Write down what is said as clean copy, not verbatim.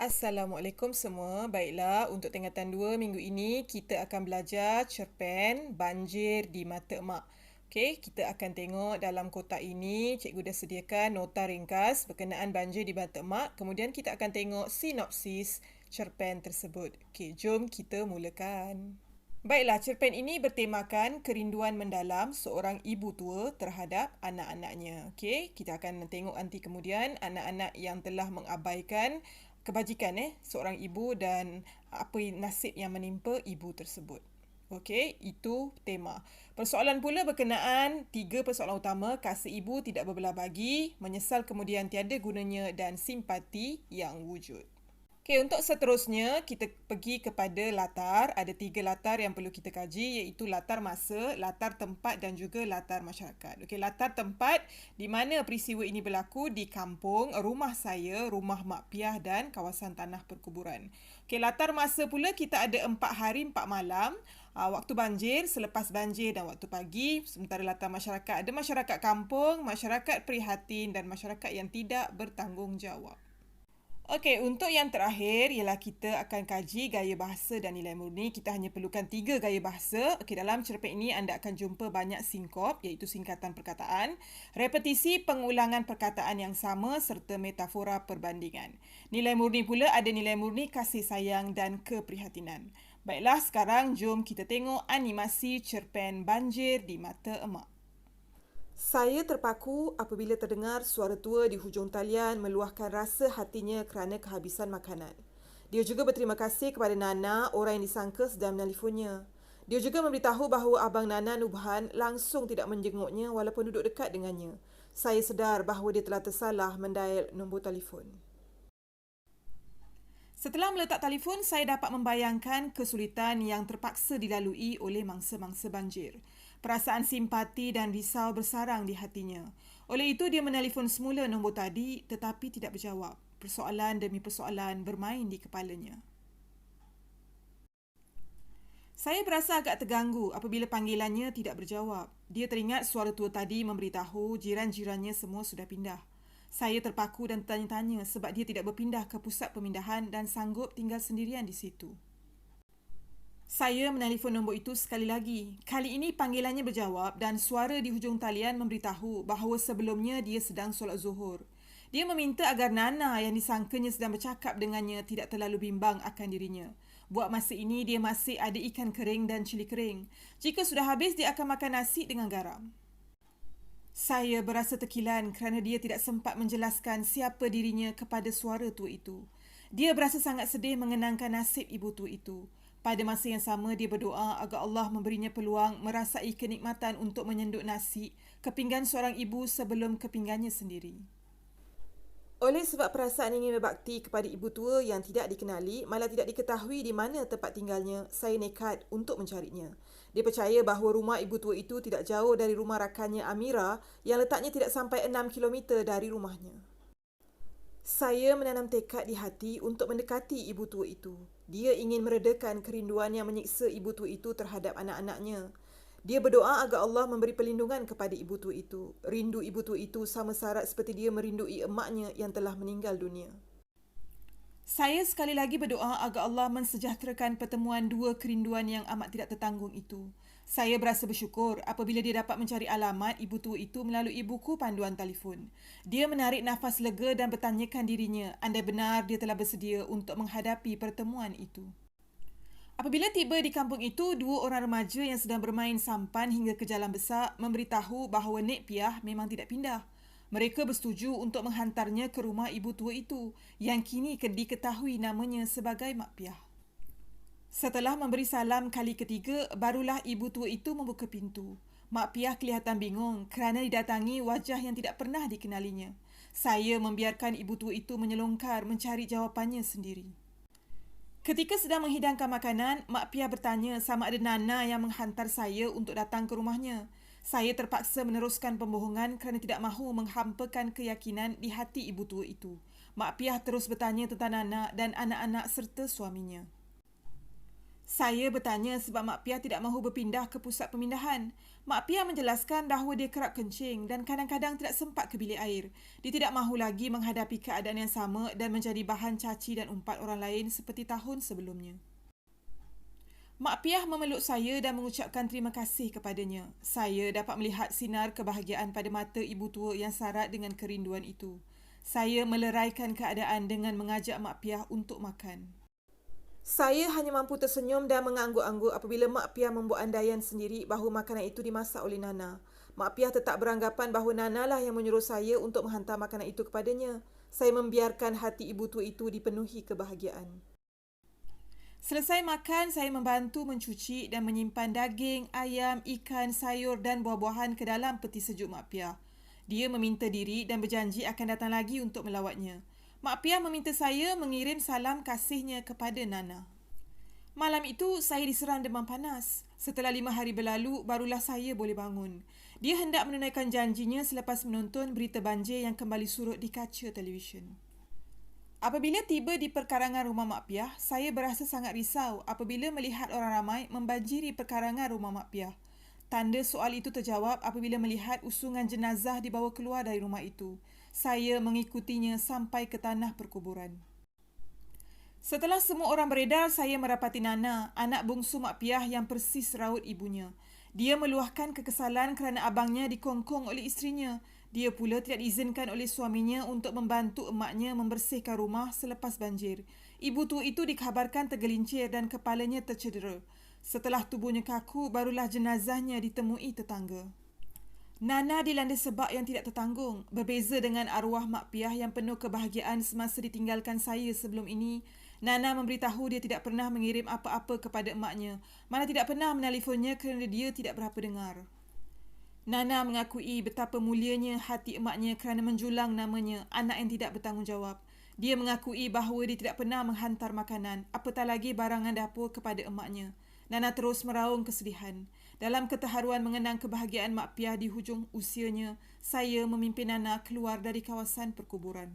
Assalamualaikum semua. Baiklah, untuk tingkatan 2 minggu ini kita akan belajar cerpen Banjir di Mata Emak. Okey, kita akan tengok dalam kotak ini cikgu dah sediakan nota ringkas berkenaan banjir di Mata Emak. Kemudian kita akan tengok sinopsis cerpen tersebut. Okey, jom kita mulakan. Baiklah, cerpen ini bertemakan kerinduan mendalam seorang ibu tua terhadap anak-anaknya. Okey, kita akan tengok nanti kemudian anak-anak yang telah mengabaikan kebajikan seorang ibu dan apa nasib yang menimpa ibu tersebut. Okey, itu tema. Persoalan pula berkenaan 3 persoalan utama: kasih ibu tidak berbelah bagi, menyesal kemudian tiada gunanya dan simpati yang wujud. Okey, untuk seterusnya kita pergi kepada latar. Ada 3 latar yang perlu kita kaji, iaitu latar masa, latar tempat dan juga latar masyarakat. Okey, latar tempat di mana peristiwa ini berlaku di kampung, rumah saya, rumah Mak Piah dan kawasan tanah perkuburan. Okey, latar masa pula kita ada 4 hari 4 malam. Waktu banjir, selepas banjir dan waktu pagi. Sementara latar masyarakat ada masyarakat kampung, masyarakat prihatin dan masyarakat yang tidak bertanggungjawab. Okey, untuk yang terakhir ialah kita akan kaji gaya bahasa dan nilai murni. Kita hanya perlukan 3 gaya bahasa. Okey, dalam cerpen ini anda akan jumpa banyak sinkop, iaitu singkatan perkataan, repetisi pengulangan perkataan yang sama serta metafora perbandingan. Nilai murni pula ada nilai murni kasih sayang dan keprihatinan. Baiklah, sekarang jom kita tengok animasi cerpen Banjir di Mata Emak. Saya terpaku apabila terdengar suara tua di hujung talian meluahkan rasa hatinya kerana kehabisan makanan. Dia juga berterima kasih kepada Nana, orang yang disangka sedang menelefonnya. Dia juga memberitahu bahawa abang Nana Nubhan langsung tidak menjenguknya walaupun duduk dekat dengannya. Saya sedar bahawa dia telah tersalah mendial nombor telefon. Setelah meletak telefon, saya dapat membayangkan kesulitan yang terpaksa dilalui oleh mangsa-mangsa banjir. Perasaan simpati dan risau bersarang di hatinya. Oleh itu, dia menelefon semula nombor tadi tetapi tidak berjawab. Persoalan demi persoalan bermain di kepalanya. Saya berasa agak terganggu apabila panggilannya tidak berjawab. Dia teringat suara tua tadi memberitahu jiran-jirannya semua sudah pindah. Saya terpaku dan tanya-tanya sebab dia tidak berpindah ke pusat pemindahan dan sanggup tinggal sendirian di situ. Saya menelefon nombor itu sekali lagi. Kali ini panggilannya berjawab dan suara di hujung talian memberitahu bahawa sebelumnya dia sedang solat zuhur. Dia meminta agar Nana yang disangkanya sedang bercakap dengannya tidak terlalu bimbang akan dirinya. Buat masa ini dia masih ada ikan kering dan cili kering. Jika sudah habis, dia akan makan nasi dengan garam. Saya berasa terkilan kerana dia tidak sempat menjelaskan siapa dirinya kepada suara tua itu. Dia berasa sangat sedih mengenangkan nasib ibu tua itu. Pada masa yang sama, dia berdoa agar Allah memberinya peluang merasai kenikmatan untuk menyenduk nasi ke pinggan seorang ibu sebelum ke pinggannya sendiri. Oleh sebab perasaan ingin berbakti kepada ibu tua yang tidak dikenali, malah tidak diketahui di mana tempat tinggalnya, saya nekat untuk mencarinya. Dia percaya bahawa rumah ibu tua itu tidak jauh dari rumah rakannya Amira yang letaknya tidak sampai 6 kilometer dari rumahnya. Saya menanam tekad di hati untuk mendekati ibu tua itu. Dia ingin meredakan kerinduan yang menyiksa ibu tua itu terhadap anak-anaknya. Dia berdoa agar Allah memberi perlindungan kepada ibu tua itu. Rindu ibu tua itu sama sarat seperti dia merindui emaknya yang telah meninggal dunia. Saya sekali lagi berdoa agar Allah mensejahterakan pertemuan 2 kerinduan yang amat tidak tertanggung itu. Saya berasa bersyukur apabila dia dapat mencari alamat ibu tua itu melalui buku panduan telefon. Dia menarik nafas lega dan bertanyakan dirinya andai benar dia telah bersedia untuk menghadapi pertemuan itu. Apabila tiba di kampung itu, 2 orang remaja yang sedang bermain sampan hingga ke jalan besar memberitahu bahawa Nek Piah memang tidak pindah. Mereka bersetuju untuk menghantarnya ke rumah ibu tua itu yang kini diketahui namanya sebagai Mak Piah. Setelah memberi salam kali ketiga, barulah ibu tua itu membuka pintu. Mak Piah kelihatan bingung kerana didatangi wajah yang tidak pernah dikenalinya. Saya membiarkan ibu tua itu menyelongkar mencari jawapannya sendiri. Ketika sedang menghidangkan makanan, Mak Piah bertanya sama ada Nana yang menghantar saya untuk datang ke rumahnya. Saya terpaksa meneruskan pembohongan kerana tidak mahu menghampakan keyakinan di hati ibu tua itu. Mak Piah terus bertanya tentang Nana dan anak-anak serta suaminya. Saya bertanya sebab Mak Piah tidak mahu berpindah ke pusat pemindahan. Mak Piah menjelaskan bahawa dia kerap kencing dan kadang-kadang tidak sempat ke bilik air. Dia tidak mahu lagi menghadapi keadaan yang sama dan menjadi bahan caci dan umpat orang lain seperti tahun sebelumnya. Mak Piah memeluk saya dan mengucapkan terima kasih kepadanya. Saya dapat melihat sinar kebahagiaan pada mata ibu tua yang syarat dengan kerinduan itu. Saya meleraikan keadaan dengan mengajak Mak Piah untuk makan. Saya hanya mampu tersenyum dan mengangguk-angguk apabila Mak Piah membuat andaian sendiri bahawa makanan itu dimasak oleh Nana. Mak Piah tetap beranggapan bahawa Nana lah yang menyuruh saya untuk menghantar makanan itu kepadanya. Saya membiarkan hati ibu tua itu dipenuhi kebahagiaan. Selesai makan, saya membantu mencuci dan menyimpan daging, ayam, ikan, sayur dan buah-buahan ke dalam peti sejuk Mak Piah. Dia meminta diri dan berjanji akan datang lagi untuk melawatnya. Mak Piah meminta saya mengirim salam kasihnya kepada Nana. Malam itu, saya diserang demam panas. Setelah 5 hari berlalu, barulah saya boleh bangun. Dia hendak menunaikan janjinya selepas menonton berita banjir yang kembali surut di kaca televisyen. Apabila tiba di perkarangan rumah Mak Piah, saya berasa sangat risau apabila melihat orang ramai membanjiri perkarangan rumah Mak Piah. Tanda soal itu terjawab apabila melihat usungan jenazah dibawa keluar dari rumah itu. Saya mengikutinya sampai ke tanah perkuburan. Setelah semua orang beredar, saya merapati Nana, anak bungsu Mak Piah yang persis raut ibunya. Dia meluahkan kekesalan kerana abangnya dikongkong oleh isterinya. Dia pula tidak diizinkan oleh suaminya untuk membantu emaknya membersihkan rumah selepas banjir. Ibu tua itu dikhabarkan tergelincir dan kepalanya tercedera. Setelah tubuhnya kaku, barulah jenazahnya ditemui tetangga. Nana dilanda sebab yang tidak tertanggung. Berbeza dengan arwah Mak Piah yang penuh kebahagiaan semasa ditinggalkan saya sebelum ini, Nana memberitahu dia tidak pernah mengirim apa-apa kepada emaknya, mana tidak pernah menelefonnya kerana dia tidak berapa dengar. Nana mengakui betapa mulianya hati emaknya kerana menjulang namanya, anak yang tidak bertanggungjawab. Dia mengakui bahawa dia tidak pernah menghantar makanan, apatah lagi barangan dapur kepada emaknya. Nana terus meraung kesedihan. Dalam keterharuan mengenang kebahagiaan Mak Piah di hujung usianya, saya memimpin Nana keluar dari kawasan perkuburan.